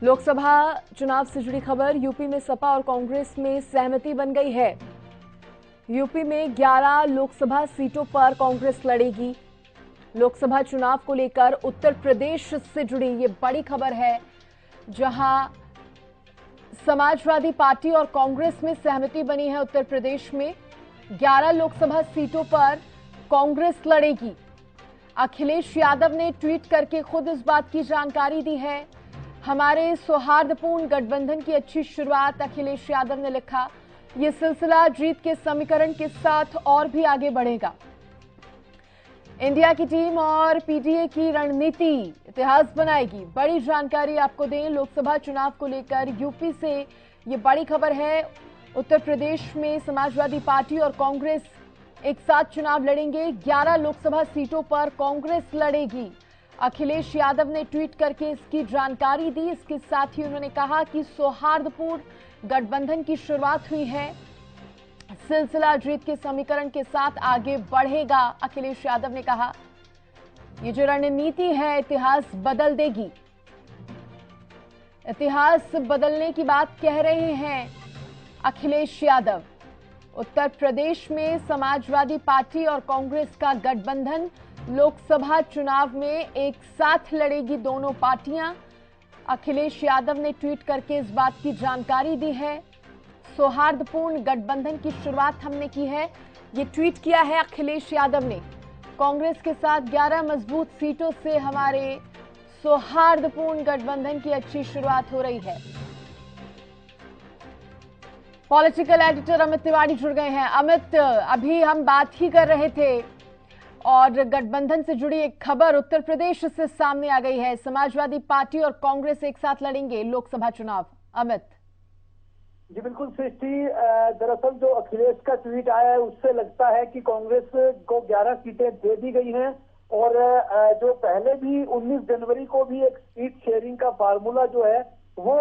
लोकसभा चुनाव से जुड़ी खबर। यूपी में सपा और कांग्रेस में सहमति बन गई है। यूपी में 11 लोकसभा सीटों पर कांग्रेस लड़ेगी। लोकसभा चुनाव को लेकर उत्तर प्रदेश से जुड़ी ये बड़ी खबर है, जहां समाजवादी पार्टी और कांग्रेस में सहमति बनी है। उत्तर प्रदेश में 11 लोकसभा सीटों पर कांग्रेस लड़ेगी। अखिलेश यादव ने ट्वीट करके खुद इस बात की जानकारी दी है। हमारे सौहार्दपूर्ण गठबंधन की अच्छी शुरुआत, अखिलेश यादव ने लिखा। ये सिलसिला जीत के समीकरण के साथ और भी आगे बढ़ेगा। इंडिया की टीम और पीडीए की रणनीति इतिहास बनाएगी। बड़ी जानकारी आपको दें लोकसभा चुनाव को लेकर। यूपी से ये बड़ी खबर है। उत्तर प्रदेश में समाजवादी पार्टी और कांग्रेस एक साथ चुनाव लड़ेंगे। 11 लोकसभा सीटों पर कांग्रेस लड़ेगी। अखिलेश यादव ने ट्वीट करके इसकी जानकारी दी। इसके साथ ही उन्होंने कहा कि सौहार्दपूर्ण गठबंधन की शुरुआत हुई है। सिलसिला जीत के समीकरण के साथ आगे बढ़ेगा। अखिलेश यादव ने कहा ये जो रणनीति है इतिहास बदल देगी। इतिहास बदलने की बात कह रहे हैं अखिलेश यादव। उत्तर प्रदेश में समाजवादी पार्टी और कांग्रेस का गठबंधन लोकसभा चुनाव में एक साथ लड़ेगी दोनों पार्टियां। अखिलेश यादव ने ट्वीट करके इस बात की जानकारी दी है। सौहार्दपूर्ण गठबंधन की शुरुआत हमने की है, ये ट्वीट किया है अखिलेश यादव ने। कांग्रेस के साथ 11 मजबूत सीटों से हमारे सौहार्दपूर्ण गठबंधन की अच्छी शुरुआत हो रही है। पॉलिटिकल एडिटर अमित तिवारी जुड़ गए हैं। अमित, अभी हम बात ही कर रहे थे और गठबंधन से जुड़ी एक खबर उत्तर प्रदेश से सामने आ गई है। समाजवादी पार्टी और कांग्रेस एक साथ लड़ेंगे लोकसभा चुनाव। अमित जी बिल्कुल सृष्टि, दरअसल जो अखिलेश का ट्वीट आया है उससे लगता है कि कांग्रेस को 11 सीटें दे दी गई हैं और जो पहले भी 19 जनवरी को भी एक सीट शेयरिंग का फार्मूला जो है वो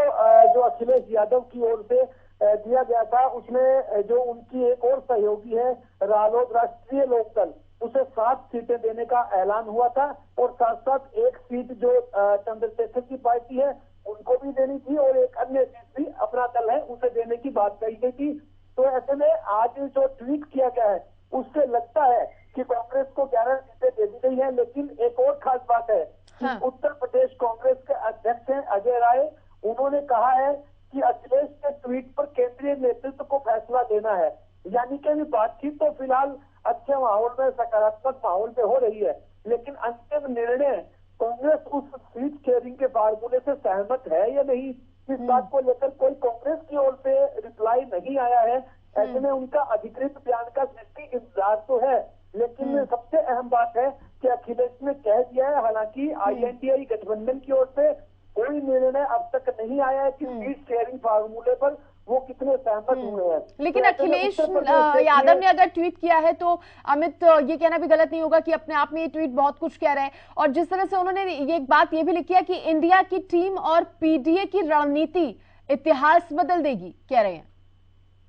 जो अखिलेश यादव की ओर से दिया गया था, उसमें जो उनकी एक और सहयोगी है रालोद राष्ट्रीय लोकदल, उसे 7 सीटें देने का ऐलान हुआ था और साथ साथ एक सीट जो चंद्रशेखर की पार्टी है उनको भी देनी थी और एक अन्य सीट भी अपना दल है उसे देने की बात कही गई थी। तो ऐसे में आज जो ट्वीट किया गया है उससे लगता है कि कांग्रेस को 11 सीटें दे दी गई है। लेकिन एक और खास बात है कि उत्तर प्रदेश कांग्रेस के अध्यक्ष हैं अजय राय, उन्होंने कहा है कि अखिलेश के ट्वीट पर केंद्रीय नेतृत्व को फैसला लेना है। यानी कि अभी बातचीत तो फिलहाल अच्छे माहौल में, सकारात्मक माहौल में हो रही है, लेकिन अंतिम निर्णय कांग्रेस उस सीट शेयरिंग के फार्मूले से सहमत है या नहीं, इस बात को लेकर कोई कांग्रेस की ओर से रिप्लाई नहीं आया है। ऐसे में उनका अधिकृत बयान का सृष्टि इंतजार तो है, लेकिन सबसे अहम बात है कि अखिलेश ने कह दिया है, हालांकि आईएनडीआई गठबंधन की ओर से कोई निर्णय अब तक नहीं आया है कि सीट शेयरिंग फार्मूले पर वो कितने सहमत हुए हैं। लेकिन अखिलेश यादव ने अगर ट्वीट किया है तो अमित ये कहना भी गलत नहीं होगा कि अपने आप में ये ट्वीट बहुत कुछ कह रहे हैं। और जिस तरह से उन्होंने ये एक बात ये भी लिखी है कि इंडिया की टीम और पीडीए की रणनीति इतिहास बदल देगी, कह रहे हैं।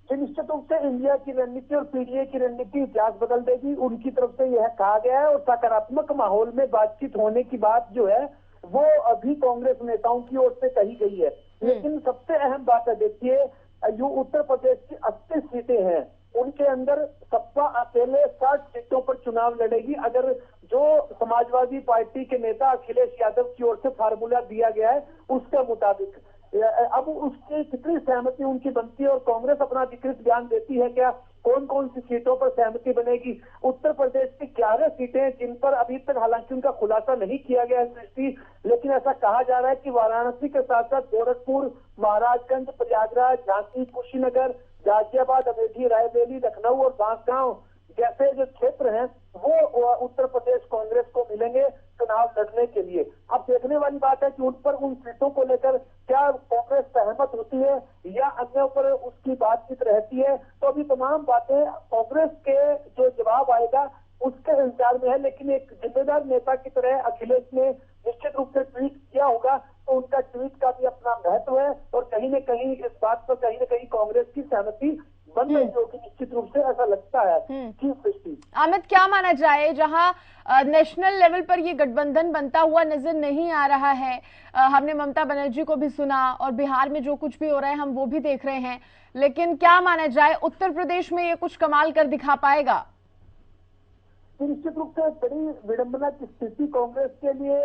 निश्चित रूप से इंडिया की रणनीति और पीडीए की रणनीति इतिहास बदल देगी, उनकी तरफ से यह कहा गया है। और सकारात्मक माहौल में बातचीत होने की बात जो है वो अभी कांग्रेस नेताओं की ओर से कही गई है। लेकिन सबसे अहम बात है, देखिए जो उत्तर प्रदेश की 80 सीटें हैं उनके अंदर सपा अकेले 60 सीटों पर चुनाव लड़ेगी। अगर जो समाजवादी पार्टी के नेता अखिलेश यादव की ओर से फार्मूला दिया गया है उसके मुताबिक अब उसकी कितनी सहमति उनकी बनती है और कांग्रेस अपना अधिकृत बयान देती है क्या, कौन कौन सी सीटों पर सहमति बनेगी। उत्तर प्रदेश की 11 सीटें जिन पर अभी तक हालांकि उनका खुलासा नहीं किया गया है सृष्टि, लेकिन ऐसा कहा जा रहा है कि वाराणसी के साथ साथ गोरखपुर, महाराजगंज, प्रयागराज, झांसी, कुशीनगर, गाजियाबाद, अमेठी, रायबरेली, लखनऊ और बांसगांव जैसे जो क्षेत्र हैं वो उत्तर प्रदेश कांग्रेस को मिलेंगे चुनाव लड़ने के लिए। अब देखने वाली बात है कि उन सीटों को लेकर क्या कांग्रेस सहमत होती है या अन्य पर उसकी बातचीत रहती है। तो अभी तमाम बातें कांग्रेस के जो जवाब आएगा उसके इंतजार में है। लेकिन एक जिम्मेदार नेता की तरह अखिलेश ने निश्चित रूप से ट्वीट किया होगा, तो उनका ट्वीट का भी अपना महत्व है और कहीं न कहीं इस बात पर कहीं न कहीं कांग्रेस की सहमति बन रही होगी निश्चित रूप से, ऐसा लगता है। अमित, क्या माना जाए, जहां नेशनल लेवल पर ये गठबंधन बनता हुआ नजर नहीं आ रहा है। हमने ममता बनर्जी को भी सुना और बिहार में जो कुछ भी हो रहा है हम वो भी देख रहे हैं, लेकिन क्या माना जाए, उत्तर प्रदेश में ये कुछ कमाल कर दिखा पाएगा? निश्चित रूप से बड़ी विडंबना की स्थिति कांग्रेस के लिए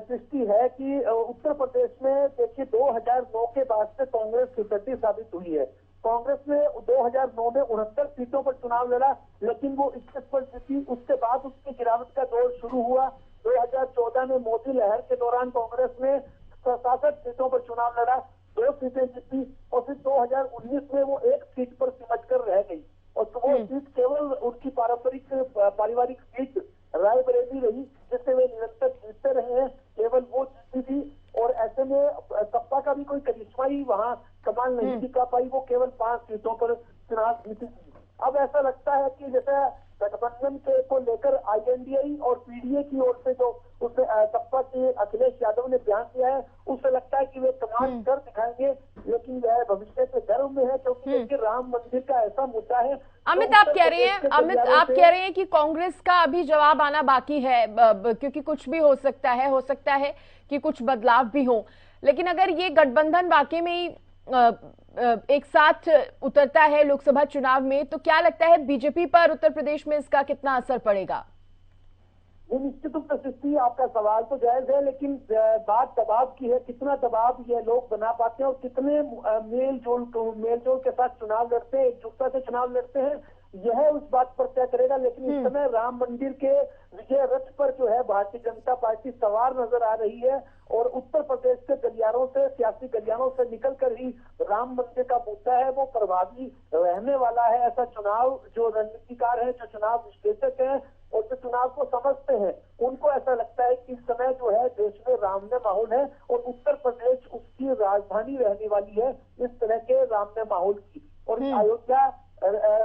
सृष्टि है कि उत्तर प्रदेश में देखिए 2009 के बाद से कांग्रेस फिसड्डी साबित हुई है। कांग्रेस ने 2009 में 69 सीटों पर चुनाव लड़ा, लेकिन वो 21 पर जीती। उसके बाद उसकी गिरावट का दौर शुरू हुआ। 2014 में मोदी लहर के दौरान कांग्रेस ने 67 सीटों पर चुनाव लड़ा, 2 सीटें जीती और फिर 2019 में वो 1 सीट पर सिमट कर रह गई। और तो वो सीट केवल उनकी पारिवारिक सीट रायबरेली रही, जिससे वे निरंतर जीतते रहे हैं, केवल वो जीती थी। और ऐसे में सपा का भी कोई करिश्मा ही वहाँ कमाल नहीं दिखा पाई, वो केवल 5 सीटों पर चुनाव जीती थी। अब ऐसा लगता है कि जैसे गठबंधन के को लेकर आईएनडीए और पीडीए की ओर से जो उसने सपा के अखिलेश यादव ने बयान दिया है, उससे लगता है कि वे कमाल कर दिखाएंगे, लेकिन वह भविष्य के गर्व में है, क्योंकि देखिए राम मंदिर का ऐसा मुद्दा है। अमित आप कह रहे हैं कि कांग्रेस का अभी जवाब आना बाकी है, क्योंकि कुछ भी हो सकता है कि कुछ बदलाव भी हो, लेकिन अगर ये गठबंधन वाकई में ही एक साथ उतरता है लोकसभा चुनाव में, तो क्या लगता है बीजेपी पर उत्तर प्रदेश में इसका कितना असर पड़ेगा? ये निश्चित रूप से आपका सवाल तो जायज है, लेकिन बात दबाव की है। कितना दबाव ये लोग बना पाते हैं और कितने मेल जोल के साथ चुनाव लड़ते हैं, एकजुटता से चुनाव लड़ते हैं, यह उस बात पर तय करेगा। लेकिन इस समय राम मंदिर के विजय रथ पर जो है भारतीय जनता पार्टी सवार नजर आ रही है और उत्तर प्रदेश के गलियारों से, सियासी गलियारों से निकलकर ही राम मंदिर का मुद्दा है वो प्रभावी रहने वाला है। ऐसा चुनाव जो रणनीतिकार है, जो चुनाव विश्लेषक है और जो चुनाव को समझते हैं, उनको ऐसा लगता है कि इस समय जो है देश में राममय माहौल है और उत्तर प्रदेश उसकी राजधानी रहने वाली है, इस तरह के राममय माहौल की। और अयोध्या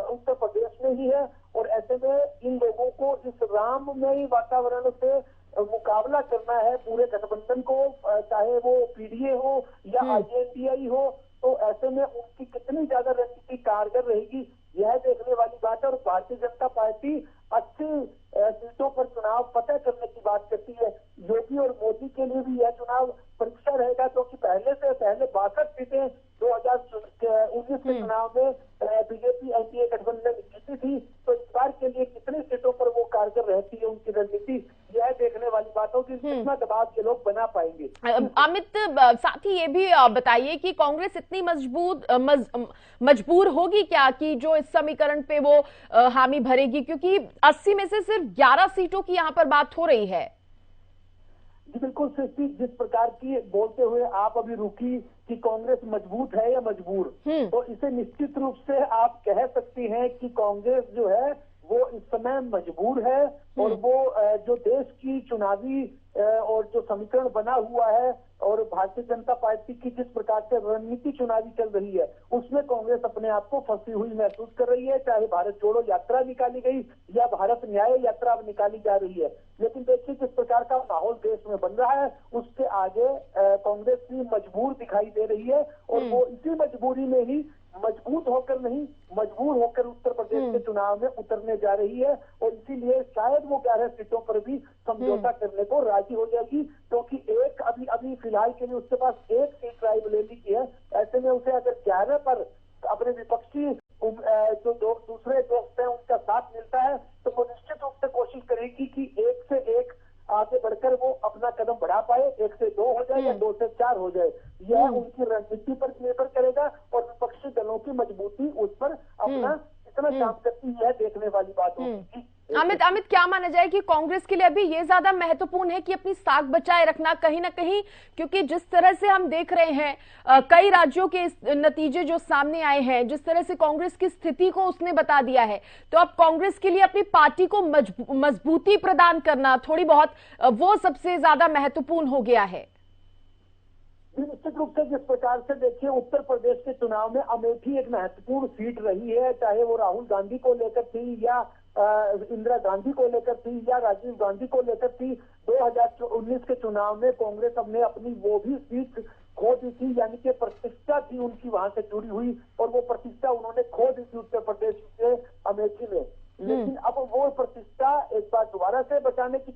उत्तर प्रदेश में ही है और ऐसे में इन लोगों को इस राममय वातावरण से मुकाबला करना है पूरे गठबंधन को, चाहे वो पीडीए हो या आईएनडीए हो, तो ऐसे में उनकी कितनी ज्यादा रणनीति कारगर रहेगी यह देखने वाली बात है। और भारतीय जनता पार्टी 80 सीटों पर चुनाव फतेह करने की बात करती है। योगी और मोदी के लिए भी यह चुनाव परीक्षा रहेगा, क्योंकि पहले 62 सीटें 2019 के चुनाव में बीजेपी एनडीए गठबंधन जीती थी, तो इस बार के लिए कितनी सीटों पर वो कारगर रहती है उनकी रणनीति, यह देखने वाली बात होगी, कितना दबाव ये लोग बना पाएंगे। अमित, साथ ही ये भी बताइए कि कांग्रेस इतनी मजबूर होगी क्या कि जो इस समीकरण पे वो हामी भरेगी, क्योंकि 80 में से सिर्फ 11 सीटों की यहाँ पर बात हो रही है। जी बिल्कुल सृष्टि, जिस प्रकार की बोलते हुए आप अभी रुकी कि कांग्रेस मजबूत है या मजबूर, तो इसे निश्चित रूप से आप कह सकती हैं कि कांग्रेस जो है वो इस समय मजबूर है और वो जो देश की चुनावी और जो समीकरण बना हुआ है और भारतीय जनता पार्टी की जिस प्रकार से रणनीति चुनावी चल रही है, उसमें कांग्रेस अपने आप को फंसी हुई महसूस कर रही है। चाहे भारत जोड़ो यात्रा निकाली गई या भारत न्याय यात्रा अब निकाली जा रही है, लेकिन देखिए जिस प्रकार का माहौल देश में बन रहा है उसके आगे कांग्रेस भी मजबूर दिखाई दे रही है और वो इसी मजबूरी में ही मजबूत होकर नहीं, मजबूर होकर उत्तर प्रदेश के चुनाव में उतरने जा रही है और इसीलिए शायद वो 11 सीटों पर भी समझौता करने को राजी हो जाएगी, क्योंकि एक अभी फिलहाल के लिए उसके पास 1 सीट रायबरेली की है। ऐसे में उसे अगर 11 पर अपने विपक्षी जो दूसरे दोस्त हैं उनका साथ मिलता है, तो वो निश्चित रूप से कोशिश करेगी कि 1 से 1 आगे बढ़कर वो अपना कदम बढ़ा पाए, 1 से 2 हो जाए या 2 से 4 हो जाए। यह उनकी रणनीति पर निर्भर करेगा और विपक्षी दलों की मजबूती उस पर अपना कितना काम करती है देखने वाली बात होगी। अमित, क्या माना जाए कि कांग्रेस के लिए अभी ये ज्यादा महत्वपूर्ण है कि अपनी साख बचाए रखना कहीं ना कहीं, क्योंकि जिस तरह से हम देख रहे हैं कई राज्यों के नतीजे जो सामने आए हैं, जिस तरह से कांग्रेस की स्थिति को उसने बता दिया है, तो अब कांग्रेस के लिए अपनी पार्टी को मजबूती प्रदान करना थोड़ी बहुत वो सबसे ज्यादा महत्वपूर्ण हो गया है। निश्चित रूप से जिस प्रकार से देखिए उत्तर प्रदेश के चुनाव में अमेठी एक महत्वपूर्ण सीट रही है, चाहे वो राहुल गांधी को लेकर थी या इंदिरा गांधी को लेकर थी या राजीव गांधी को लेकर थी। 2019 के चुनाव में कांग्रेस ने अपनी वो भी सीट खो दी थी, यानी कि प्रतिष्ठा थी उनकी वहां से जुड़ी हुई और वो प्रतिष्ठा उन्होंने खो दी थी उत्तर प्रदेश के अमेठी में। लेकिन अब वो प्रतिष्ठा एक बार दोबारा से बचाने की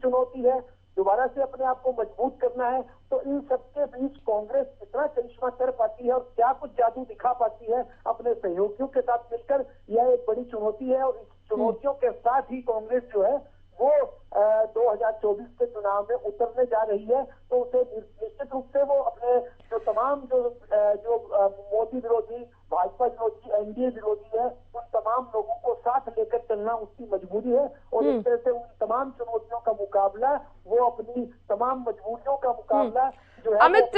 करना है। तो इन सबके बीच कांग्रेस कितना करिश्मा कर पाती है और क्या कुछ जादू दिखा पाती है अपने सहयोगियों के साथ मिलकर, यह एक बड़ी चुनौती है। और इस चुनौतियों के साथ ही कांग्रेस जो है वो 2024 के चुनाव में उतरने जा रही है। तो उसे निश्चित रूप से वो अपने जो तमाम जो मोदी विरोधी, भाजपा विरोधी, एनडीए विरोधी है, उन तमाम लोगों को साथ लेकर चलना उसकी मजबूरी है। और इस तरह से उन तमाम चुनौतियों का मुकाबला, वो अपनी तमाम मजबूरियों का मुकाबला जो है। अमित,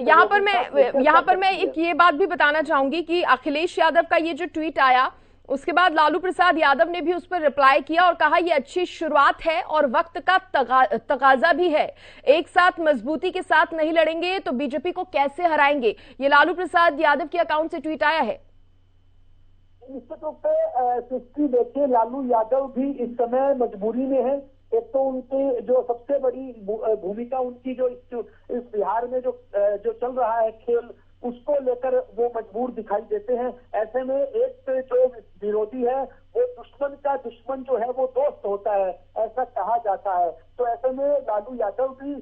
यहाँ पर मैं एक ये बात भी बताना चाहूंगी कि अखिलेश यादव का ये जो ट्वीट आया, उसके बाद लालू प्रसाद यादव ने भी उस पर रिप्लाई किया और कहा ये अच्छी शुरुआत है और वक्त का तकाजा भी है। एक साथ मजबूती के साथ नहीं लड़ेंगे तो बीजेपी को कैसे हराएंगे, ये लालू प्रसाद यादव के अकाउंट से ट्वीट आया है। निश्चित रूप से सृष्टि, देखिए लालू यादव भी इस समय मजबूरी में है। एक तो उनकी जो सबसे बड़ी भूमिका उनकी जो इस बिहार में जो चल रहा है खेल, उसको लेकर वो मजबूर दिखाई देते हैं। ऐसे में एक जो विरोधी है वो दुश्मन का दुश्मन जो है वो दोस्त होता है, ऐसा कहा जाता है। तो ऐसे में लालू यादव भी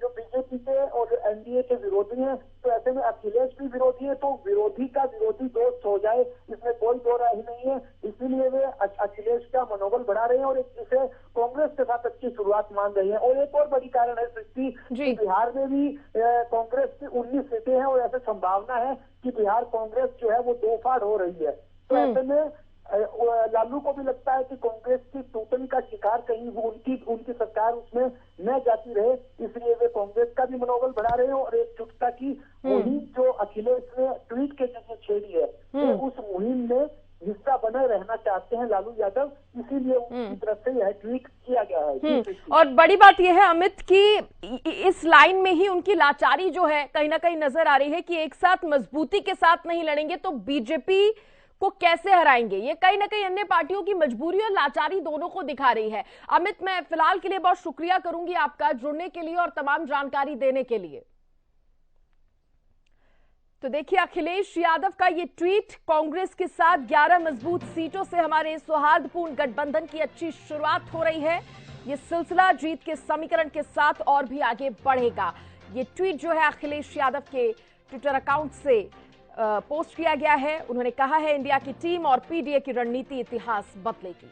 जो बीजेपी के और एनडीए के विरोधी हैं, तो ऐसे में अखिलेश भी विरोधी है। तो विरोधी का विरोधी दोस्त हो जाए, इसमें कोई दो राय नहीं है। इसीलिए वे अखिलेश का मनोबल बढ़ा रहे हैं और इसे कांग्रेस के साथ अच्छी शुरुआत मान रही है। और एक और बड़ी कारण है सृष्टि, बिहार में भी कांग्रेस की 19 सीटें हैं और ऐसे संभावना है कि बिहार कांग्रेस जो है वो दो फाड़ हो रही है। तो ऐसे में लालू को भी लगता है कि कांग्रेस की टूटन का शिकार कहीं वो उनकी सरकार उसमें न जाती रहे, इसलिए वे कांग्रेस का भी मनोबल बढ़ा रहे हैं। और एक चुटका की मुहिम जो अखिलेश ने ट्वीट के जरिए छेड़ी है, तो उस मुहिम में हिस्सा बने रहना चाहते हैं लालू यादव, इसीलिए उनकी तरफ से यह ट्वीट किया गया है। और बड़ी बात यह है अमित कि इस लाइन में ही उनकी लाचारी जो है कहीं ना कहीं नजर आ रही है कि एक साथ मजबूती के साथ नहीं लड़ेंगे तो बीजेपी को कैसे हराएंगे। ये कहीं ना कहीं अन्य पार्टियों की मजबूरी और लाचारी दोनों को दिखा रही है। अमित, मैं फिलहाल के लिए बहुत शुक्रिया करूंगी आपका जुड़ने के लिए और तमाम जानकारी देने के लिए। तो देखिए, अखिलेश यादव का ये ट्वीट, कांग्रेस के साथ 11 मजबूत सीटों से हमारे सौहार्दपूर्ण गठबंधन की अच्छी शुरुआत हो रही है। ये सिलसिला जीत के समीकरण के साथ और भी आगे बढ़ेगा। ये ट्वीट जो है अखिलेश यादव के ट्विटर अकाउंट से पोस्ट किया गया है। उन्होंने कहा है इंडिया की टीम और पीडीए की रणनीति इतिहास बदलेगी।